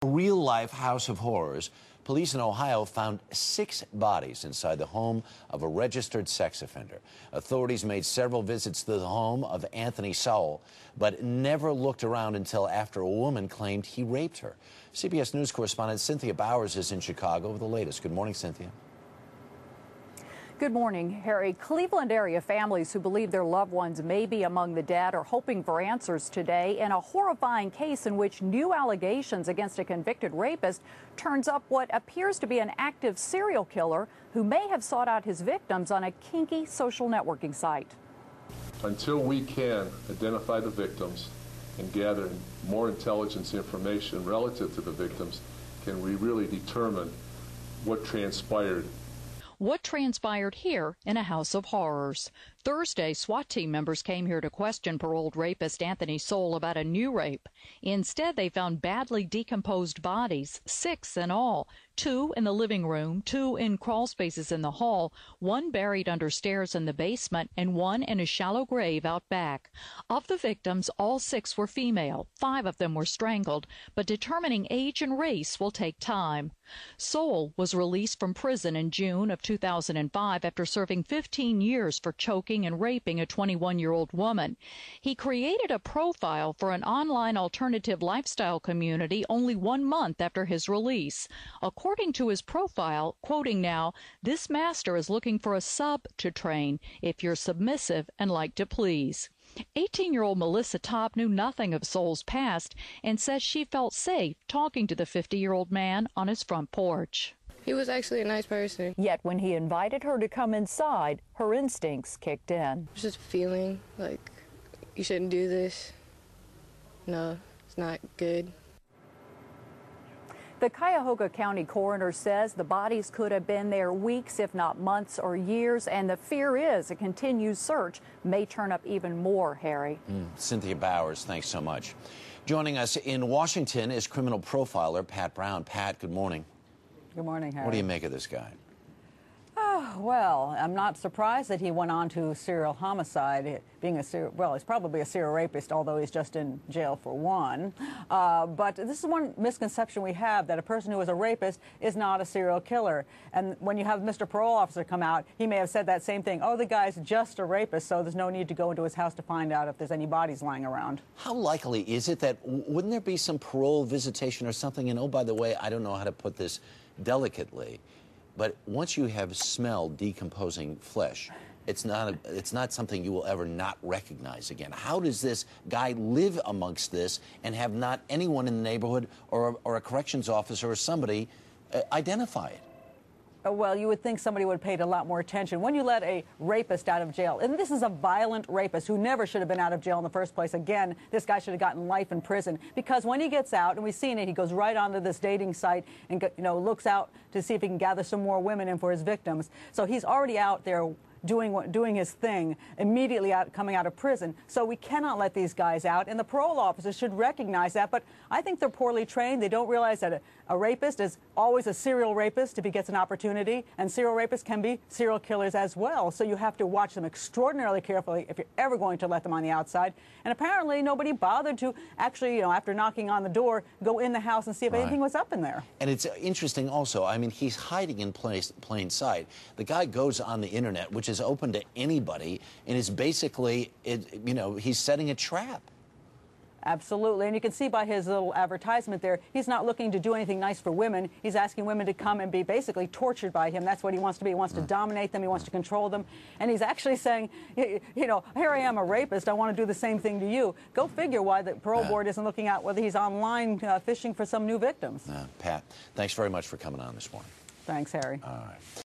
real-life house of horrors. Police in Ohio found 6 bodies inside the home of a registered sex offender. Authorities made several visits to the home of Anthony Sowell, but never looked around until after a woman claimed he raped her. CBS News correspondent Cynthia Bowers is in Chicago with the latest. Good morning, Cynthia. Good morning, Harry. Cleveland area families who believe their loved ones may be among the dead are hoping for answers today in a horrifying case in which new allegations against a convicted rapist turns up what appears to be an active serial killer who may have sought out his victims on a kinky social networking site. Until we can identify the victims and gather more intelligence information relative to the victims, can we really determine what transpired. What transpired here in a house of horrors. Thursday, SWAT team members came here to question paroled rapist Anthony Sowell about a new rape. Instead, they found badly decomposed bodies, 6 in all, 2 in the living room, 2 in crawl spaces in the hall, 1 buried under stairs in the basement, and 1 in a shallow grave out back. Of the victims, all 6 were female. 5 of them were strangled, but determining age and race will take time. Sowell was released from prison in June of 2005 after serving 15 years for choking and raping a 21-year-old woman. He created a profile for an online alternative lifestyle community only 1 month after his release. According to his profile, quoting now, "This master is looking for a sub to train if you're submissive and like to please." 18-year-old Melissa Topp knew nothing of Sowell's past and says she felt safe talking to the 50-year-old man on his front porch. He was actually a nice person. Yet when he invited her to come inside, her instincts kicked in. It was just a feeling like you shouldn't do this. No, it's not good. The Cuyahoga County coroner says the bodies could have been there weeks, if not months or years, and the fear is a continued search may turn up even more, Harry. Cynthia Bowers, thanks so much. Joining us in Washington is criminal profiler Pat Brown. Pat, good morning. Good morning, Harry. What do you make of this guy? Well, I'm not surprised that he went on to serial homicide, being well, he's probably a serial rapist, although he's just in jail for one. But this is one misconception we have, that a person who is a rapist is not a serial killer. And when you have Mr. Parole Officer come out, he may have said that same thing. Oh, the guy's just a rapist, so there's no need to go into his house to find out if there's any bodies lying around. How likely is it that, wouldn't there be some parole visitation or something? And oh, by the way, I don't know how to put this delicately, but once you have smelled decomposing flesh, it's not something you will ever not recognize again. How does this guy live amongst this and have not anyone in the neighborhood or a corrections officer or somebody identify it? Well, you would think somebody would have paid a lot more attention. When you let a rapist out of jail, and this is a violent rapist who never should have been out of jail in the first place. Again, this guy should have gotten life in prison, because when he gets out, and we've seen it, he goes right onto this dating site and looks out to see if he can gather some more women in for his victims. So he's already out there doing his thing, immediately coming out of prison. So we cannot let these guys out, and the parole officers should recognize that. But I think they're poorly trained. They don't realize that a rapist is always a serial rapist if he gets an opportunity, and serial rapists can be serial killers as well. So you have to watch them extraordinarily carefully if you're ever going to let them on the outside. And apparently nobody bothered to actually, after knocking on the door, go in the house and see if anything was up in there. And it's interesting also, I mean, he's hiding in plain sight. The guy goes on the internet, which is open to anybody, and is basically, he's setting a trap. Absolutely. And you can see by his little advertisement there, he's not looking to do anything nice for women. He's asking women to come and be basically tortured by him. That's what he wants to be. He wants to dominate them. He wants to control them. And he's actually saying, here I am, a rapist. I want to do the same thing to you. Go figure why the parole board isn't looking at whether he's online fishing for some new victims. Pat, thanks very much for coming on this morning. Thanks, Harry. All right.